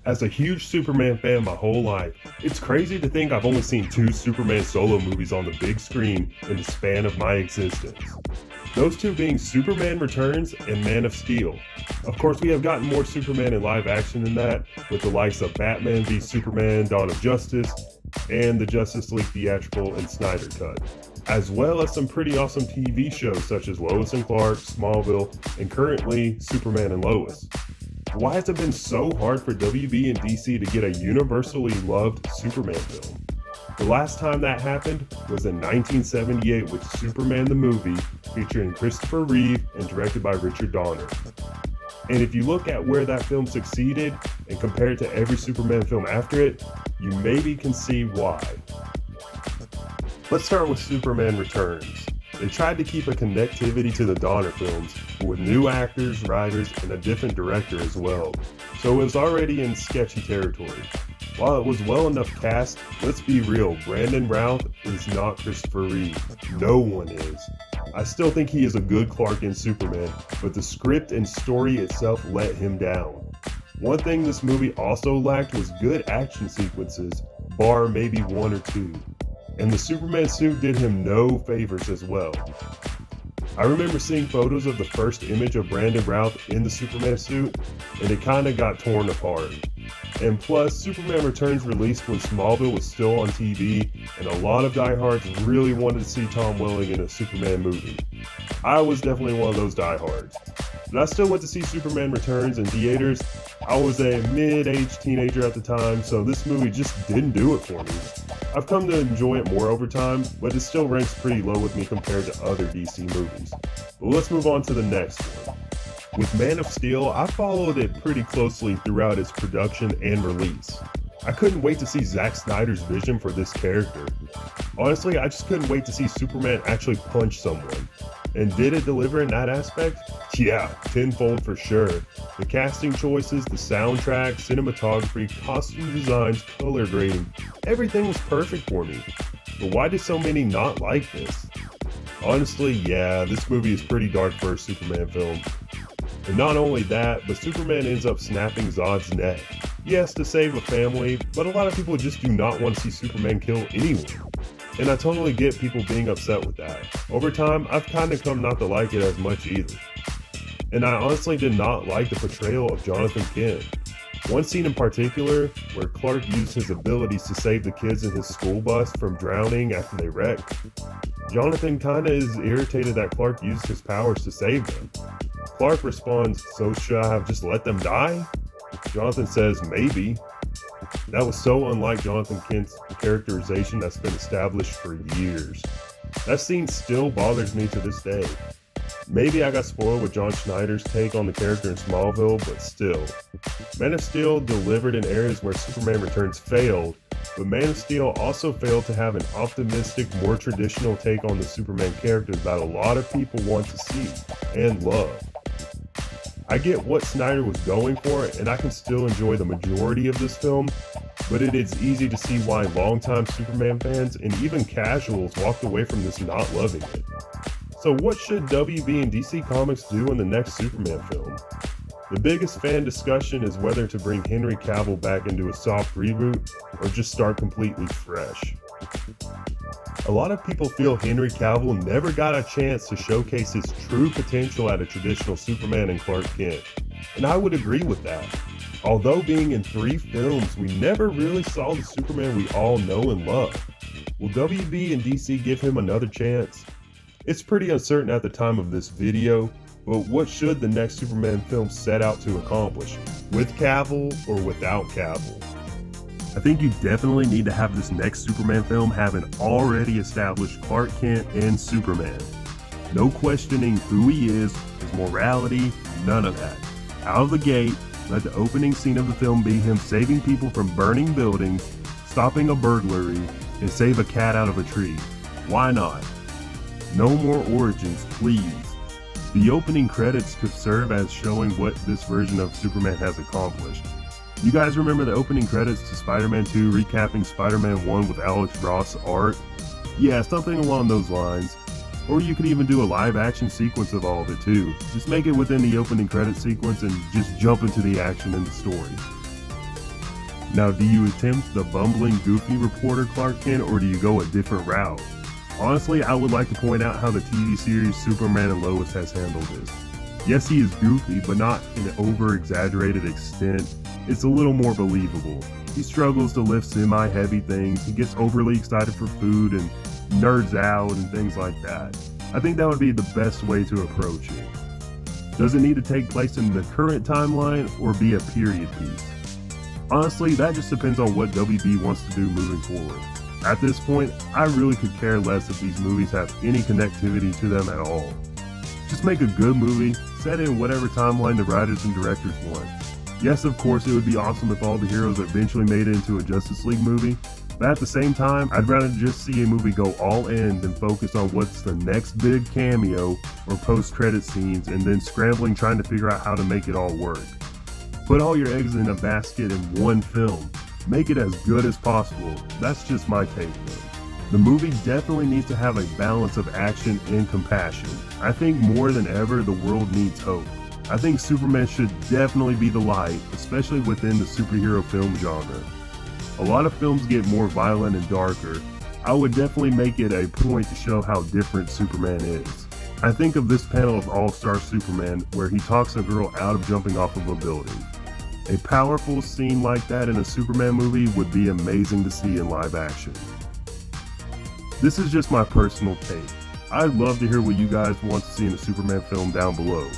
As a huge Superman fan my whole life, it's crazy to think I've only seen two Superman solo movies on the big screen in the span of my existence. Those two being Superman Returns and Man of Steel. Of course, we have gotten more Superman in live action than that, with the likes of Batman v Superman, Dawn of Justice, and the Justice League theatrical and Snyder Cut, as well as some pretty awesome TV shows such as Lois and Clark, Smallville, and currently Superman and Lois. Why has it been so hard for WB and DC to get a universally loved Superman film? The last time that happened was in 1978 with Superman the movie, featuring Christopher Reeve and directed by Richard Donner. And if you look at where that film succeeded and compare it to every Superman film after it, you maybe can see why. Let's start with Superman Returns. They tried to keep a connectivity to the Donner films, but with new actors, writers, and a different director as well, so it was already in sketchy territory. While it was well enough cast, let's be real, Brandon Routh is not Christopher Reeve. No one is. I still think he is a good Clark Kent Superman, but the script and story itself let him down. One thing this movie also lacked was good action sequences, bar maybe one or two. And the Superman suit did him no favors as well. I remember seeing photos of the first image of Brandon Routh in the Superman suit, and it kinda got torn apart. And plus, Superman Returns released when Smallville was still on TV, and a lot of diehards really wanted to see Tom Welling in a Superman movie. I was definitely one of those diehards. But I still went to see Superman Returns in theaters. I was a mid-aged teenager at the time, so this movie just didn't do it for me. I've come to enjoy it more over time, but it still ranks pretty low with me compared to other DC movies. But let's move on to the next one. With Man of Steel, I followed it pretty closely throughout its production and release. I couldn't wait to see Zack Snyder's vision for this character. Honestly, I just couldn't wait to see Superman actually punch someone. And did it deliver in that aspect? Yeah, tenfold for sure. The casting choices, the soundtrack, cinematography, costume designs, color grading, everything was perfect for me. But why did so many not like this? Honestly, yeah, this movie is pretty dark for a Superman film. And not only that, but Superman ends up snapping Zod's neck. Yes, to save a family, but a lot of people just do not want to see Superman kill anyone. And I totally get people being upset with that. Over time, I've kind of come not to like it as much either. And I honestly did not like the portrayal of Jonathan Kent. One scene in particular, where Clark used his abilities to save the kids in his school bus from drowning after they wrecked. Jonathan kinda is irritated that Clark used his powers to save them. Clark responds, "So should I have just let them die?" Jonathan says, "Maybe." That was so unlike Jonathan Kent's characterization that's been established for years. That scene still bothers me to this day. Maybe I got spoiled with John Schneider's take on the character in Smallville, but still. Man of Steel delivered in areas where Superman Returns failed, but Man of Steel also failed to have an optimistic, more traditional take on the Superman character that a lot of people want to see and love. I get what Snyder was going for, and I can still enjoy the majority of this film, but it is easy to see why longtime Superman fans and even casuals walked away from this not loving it. So what should WB and DC Comics do in the next Superman film? The biggest fan discussion is whether to bring Henry Cavill back into a soft reboot or just start completely fresh. A lot of people feel Henry Cavill never got a chance to showcase his true potential at a traditional Superman and Clark Kent, and I would agree with that. Although being in 3 films, we never really saw the Superman we all know and love. Will WB and DC give him another chance? It's pretty uncertain at the time of this video, but what should the next Superman film set out to accomplish, with Cavill or without Cavill? I think you definitely need to have this next Superman film have an already established Clark Kent and Superman. No questioning who he is, his morality, none of that. Out of the gate, let the opening scene of the film be him saving people from burning buildings, stopping a burglary, and save a cat out of a tree. Why not? No more origins, please. The opening credits could serve as showing what this version of Superman has accomplished. You guys remember the opening credits to Spider-Man 2 recapping Spider-Man 1 with Alex Ross art? Yeah, something along those lines. Or you could even do a live action sequence of all of it too. Just make it within the opening credit sequence and just jump into the action and the story. Now, do you attempt the bumbling, goofy reporter Clark Kent, or do you go a different route? Honestly, I would like to point out how the TV series Superman and Lois has handled this. Yes, he is goofy, but not in an over-exaggerated extent. It's a little more believable. He struggles to lift semi-heavy things, he gets overly excited for food and nerds out and things like that. I think that would be the best way to approach it. Does it need to take place in the current timeline or be a period piece? Honestly, that just depends on what WB wants to do moving forward. At this point, I really could care less if these movies have any connectivity to them at all. Just make a good movie, set it in whatever timeline the writers and directors want. Yes, of course, it would be awesome if all the heroes eventually made it into a Justice League movie, but at the same time, I'd rather just see a movie go all in than focus on what's the next big cameo or post-credit scenes and then scrambling trying to figure out how to make it all work. Put all your eggs in a basket in one film. Make it as good as possible. That's just my take though. The movie definitely needs to have a balance of action and compassion. I think more than ever, the world needs hope. I think Superman should definitely be the light, especially within the superhero film genre. A lot of films get more violent and darker. I would definitely make it a point to show how different Superman is. I think of this panel of All-Star Superman where he talks a girl out of jumping off of a building. A powerful scene like that in a Superman movie would be amazing to see in live action. This is just my personal take. I'd love to hear what you guys want to see in a Superman film down below.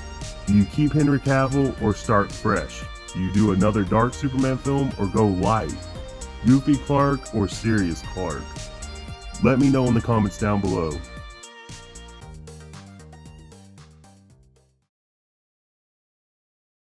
Do you keep Henry Cavill or start fresh? Do you do another dark Superman film or go light? Goofy Clark or serious Clark? Let me know in the comments down below.